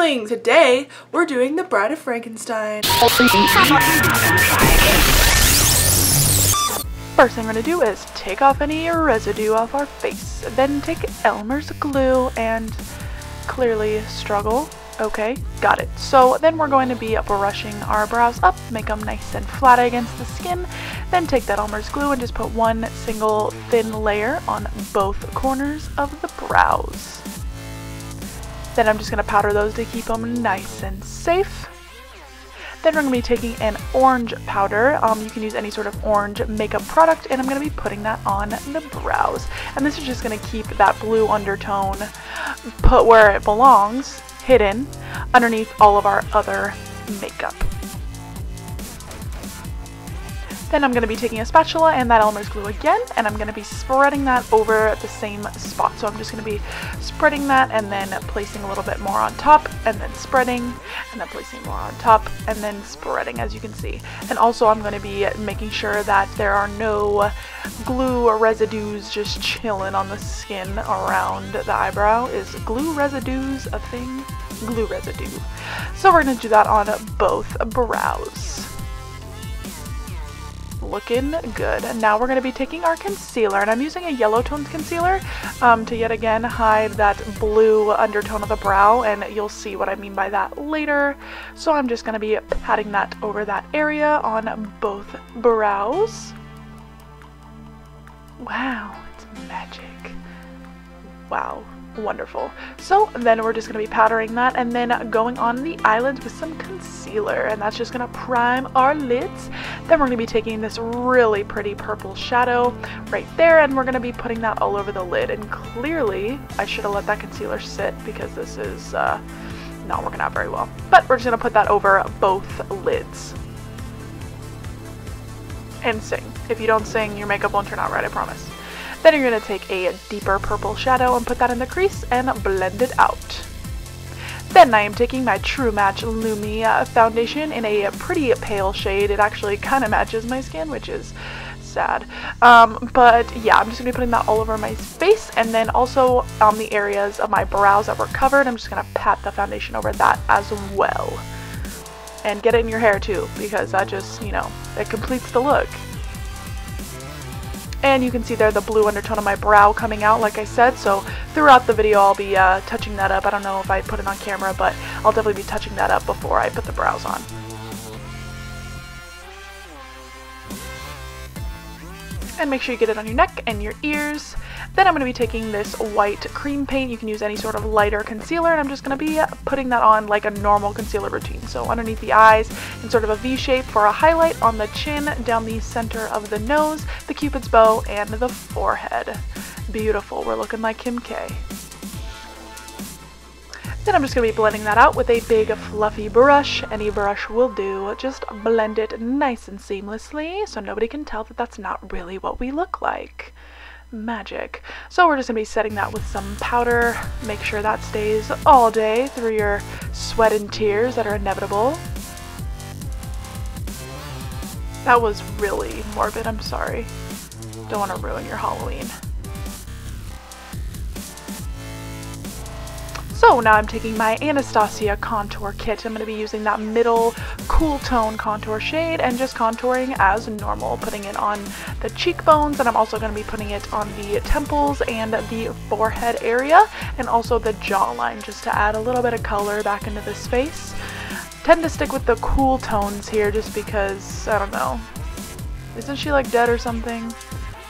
doing? Today, we're doing the Bride of Frankenstein. First thing I'm going to do is take off any residue off our face. Then take Elmer's glue and clearly struggle. Okay, got it. So then we're going to be brushing our brows up, make them nice and flat against the skin. Then take that Elmer's glue and just put one single thin layer on both corners of the brows. Then I'm just going to powder those to keep them nice and safe. Then we're going to be taking an orange powder. You can use any sort of orange makeup product, and I'm going to be putting that on the brows. And this is just going to keep that blue undertone put where it belongs, hidden underneath all of our other makeup. Then I'm going to be taking a spatula and that Elmer's glue again, and I'm going to be spreading that over the same spot. So I'm just going to be spreading that and then placing a little bit more on top, and then spreading, and then placing more on top, and then spreading, as you can see. And also I'm going to be making sure that there are no glue or residues just chilling on the skin around the eyebrow. Is glue residues a thing? Glue residue. So we're going to do that on both brows. Looking good. And now we're going to be taking our concealer, and I'm using a yellow toned concealer to yet again hide that blue undertone of the brow, and you'll see what I mean by that later. So I'm just going to be patting that over that area on both brows. Wow, it's magic. Wow. Wonderful. So then we're just going to be powdering that and then going on the eyelids with some concealer, and that's just going to prime our lids. Then we're going to be taking this really pretty purple shadow right there, and we're going to be putting that all over the lid. And clearly I should have let that concealer sit because this is not working out very well, but we're just going to put that over both lids. And sing. If you don't sing, your makeup won't turn out right, I promise. Then you're going to take a deeper purple shadow and put that in the crease and blend it out. Then I am taking my True Match Lumi foundation in a pretty pale shade. It actually kind of matches my skin, which is sad. But yeah, I'm just going to be putting that all over my face, and then also on the areas of my brows that were covered, I'm just going to pat the foundation over that as well. And get it in your hair too, because that just, you know, it completes the look. And you can see there the blue undertone of my brow coming out, like I said, so throughout the video I'll be touching that up. I don't know if I put it on camera, but I'll definitely be touching that up before I put the brows on. And make sure you get it on your neck and your ears. Then I'm going to be taking this white cream paint. You can use any sort of lighter concealer, and I'm just going to be putting that on like a normal concealer routine. So underneath the eyes in sort of a V shape for a highlight, on the chin, down the center of the nose, the cupid's bow, and the forehead. Beautiful. We're looking like Kim K. Then I'm just going to be blending that out with a big fluffy brush. Any brush will do. Just blend it nice and seamlessly so nobody can tell that that's not really what we look like. Magic. So we're just going to be setting that with some powder. Make sure that stays all day through your sweat and tears that are inevitable. That was really morbid. I'm sorry. Don't want to ruin your Halloween. So now I'm taking my Anastasia contour kit. I'm going to be using that middle cool tone contour shade and just contouring as normal, putting it on the cheekbones, and I'm also going to be putting it on the temples and the forehead area, and also the jawline, just to add a little bit of color back into this face. Tend to stick with the cool tones here just because, I don't know, isn't she like dead or something?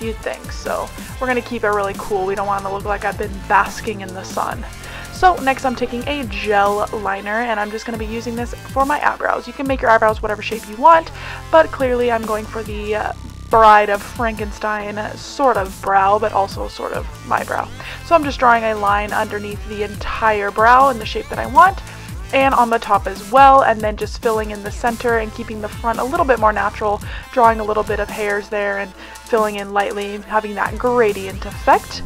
You'd think. So we're going to keep it really cool. We don't want it to look like I've been basking in the sun. So next I'm taking a gel liner, and I'm just going to be using this for my eyebrows. You can make your eyebrows whatever shape you want, but clearly I'm going for the Bride of Frankenstein sort of brow, but also sort of my brow. So I'm just drawing a line underneath the entire brow in the shape that I want, and on the top as well, and then just filling in the center and keeping the front a little bit more natural, drawing a little bit of hairs there and filling in lightly, having that gradient effect.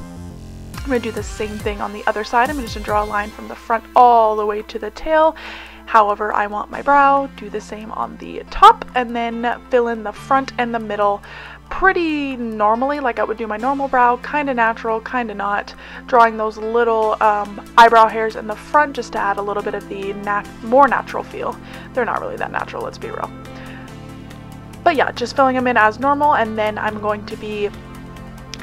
I'm going to do the same thing on the other side. I'm just going to draw a line from the front all the way to the tail. However I want my brow, do the same on the top, and then fill in the front and the middle pretty normally, like I would do my normal brow, kind of natural, kind of not, drawing those little eyebrow hairs in the front just to add a little bit of the more natural feel. They're not really that natural, let's be real. But yeah, just filling them in as normal, and then I'm going to be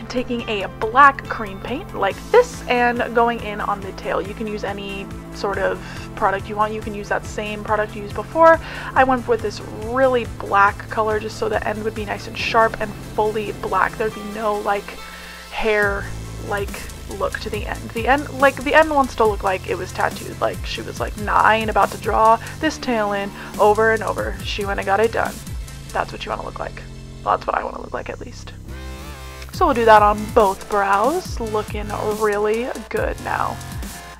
taking a black cream paint like this and going in on the tail. You can use any sort of product you want. You can use that same product you used before. I went with this really black color just so the end would be nice and sharp and fully black. There'd be no like hair like look to the end. The end wants to look like it was tattooed. Like she was like, nah, I ain't about to draw this tail in over and over. She went and got it done. That's what you want to look like. Well, that's what I want to look like at least. So we'll do that on both brows, looking really good now.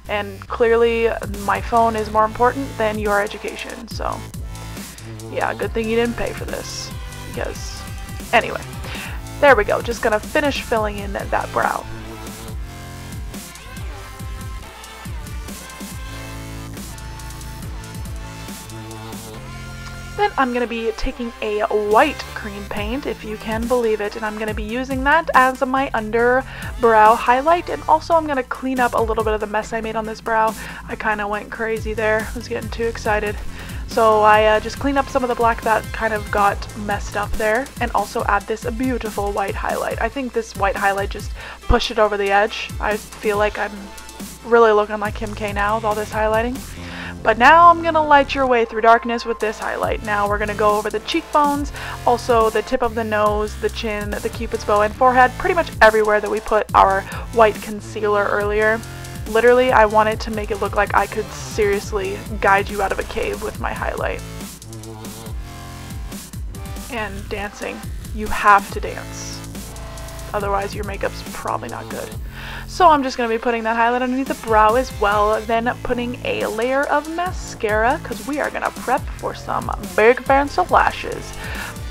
And clearly my phone is more important than your education, so yeah, good thing you didn't pay for this, because anyway, there we go. Just gonna finish filling in that brow. Then I'm going to be taking a white cream paint, if you can believe it, and I'm going to be using that as my underbrow highlight, and also I'm going to clean up a little bit of the mess I made on this brow. I kind of went crazy there. I was getting too excited. So I just cleaned up some of the black that kind of got messed up there, and also add this beautiful white highlight. I think this white highlight just pushed it over the edge. I feel like I'm really looking like Kim K now with all this highlighting. But now I'm going to light your way through darkness with this highlight. Now we're going to go over the cheekbones, also the tip of the nose, the chin, the cupid's bow, and forehead, pretty much everywhere that we put our white concealer earlier. Literally, I wanted to make it look like I could seriously guide you out of a cave with my highlight. And dancing. You have to dance. Otherwise your makeup's probably not good. So I'm just going to be putting that highlight underneath the brow as well, then putting a layer of mascara because we are going to prep for some big fancy lashes.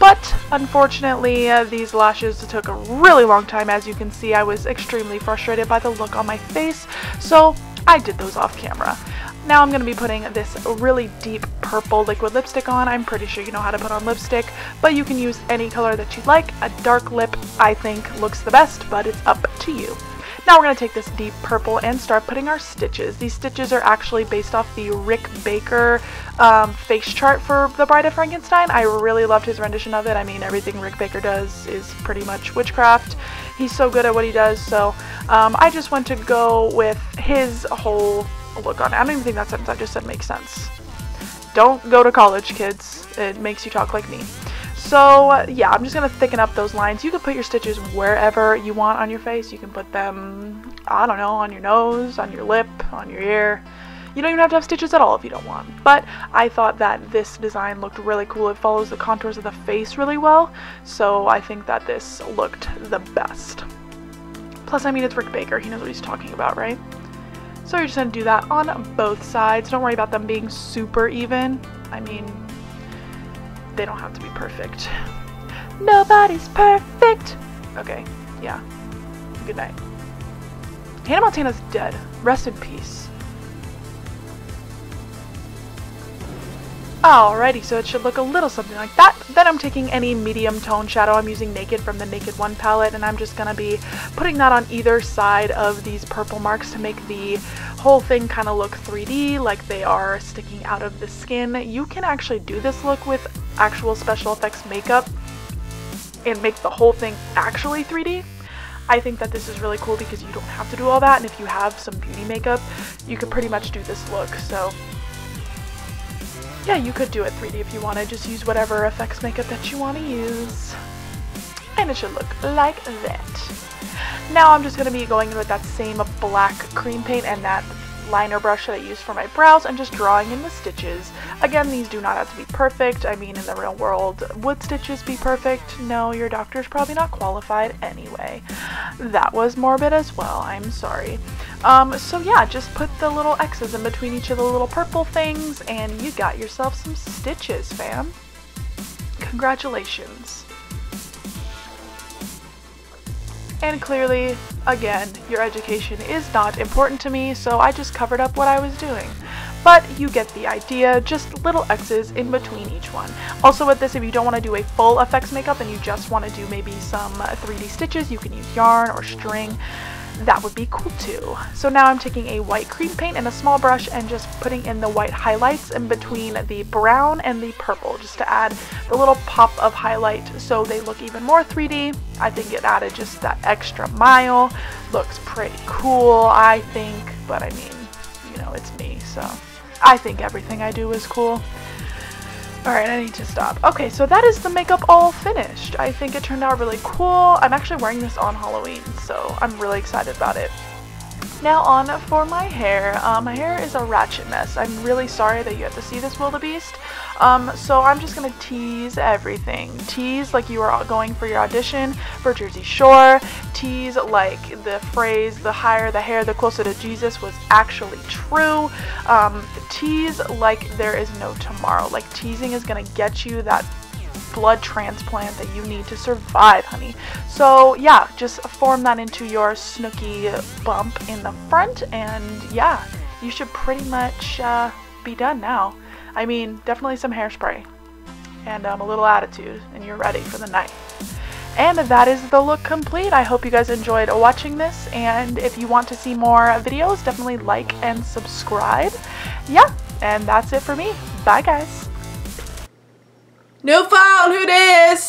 But unfortunately, these lashes took a really long time. As you can see, I was extremely frustrated by the look on my face, so I did those off camera. Now I'm going to be putting this really deep purple liquid lipstick on. I'm pretty sure you know how to put on lipstick, but you can use any color that you like. A dark lip, I think, looks the best, but it's up to you. Now we're going to take this deep purple and start putting our stitches. These stitches are actually based off the Rick Baker face chart for The Bride of Frankenstein. I really loved his rendition of it. I mean, everything Rick Baker does is pretty much witchcraft. He's so good at what he does, so I just want to go with his whole look on it. I don't even think that sentence I just said makes sense. Don't go to college, kids. It makes you talk like me. So yeah, I'm just going to thicken up those lines. You can put your stitches wherever you want on your face. You can put them, I don't know, on your nose, on your lip, on your ear. You don't even have to have stitches at all if you don't want. But I thought that this design looked really cool. It follows the contours of the face really well. So I think that this looked the best. Plus, I mean, it's Rick Baker. He knows what he's talking about, right? So you're just going to do that on both sides. Don't worry about them being super even. I mean, they don't have to be perfect. Nobody's perfect. Okay, yeah. Good night. Hannah Montana's dead. Rest in peace. Alrighty, so it should look a little something like that. Then I'm taking any medium tone shadow. I'm using Naked from the Naked One palette, and I'm just going to be putting that on either side of these purple marks to make the whole thing kind of look 3D, like they are sticking out of the skin. You can actually do this look with actual special effects makeup and make the whole thing actually 3D. I think that this is really cool because you don't have to do all that, and if you have some beauty makeup, you could pretty much do this look. So yeah, you could do it 3D if you want to. Just use whatever effects makeup that you want to use. And it should look like that. Now I'm just going to be going in with that same black cream paint and that liner brush that I used for my brows and just drawing in the stitches. Again, these do not have to be perfect. I mean, in the real world, would stitches be perfect? No, your doctor's probably not qualified anyway. That was morbid as well. I'm sorry. So yeah, just put the little X's in between each of the little purple things and you got yourself some stitches, fam. Congratulations. And clearly, again, your education is not important to me, so I just covered up what I was doing. but you get the idea, just little X's in between each one. Also with this, if you don't want to do a full effects makeup and you just want to do maybe some 3D stitches, you can use yarn or string. That would be cool too. So now I'm taking a white cream paint and a small brush and just putting in the white highlights in between the brown and the purple, just to add the little pop of highlight so they look even more 3D. I think it added just that extra mile. Looks pretty cool, I think, but I mean, you know, it's me, so I think everything I do is cool. Alright, I need to stop. Okay, so that is the makeup all finished. I think it turned out really cool. I'm actually wearing this on Halloween, so I'm really excited about it. Now on for my hair. My hair is a ratchet mess. I'm really sorry that you have to see this wildebeest. So I'm just gonna tease everything. Tease like you are going for your audition for Jersey Shore. Tease like the phrase, the higher the hair, the closer to Jesus was actually true. Tease like there is no tomorrow. Like teasing is gonna get you that blood transplant that you need to survive, honey. So yeah, just form that into your snooky bump in the front, and yeah, you should pretty much be done now. I mean, definitely some hairspray and a little attitude, and you're ready for the night. And that is the look complete. I hope you guys enjoyed watching this, and if you want to see more videos, definitely like and subscribe. Yeah, and that's it for me. Bye guys. No phone, who dis?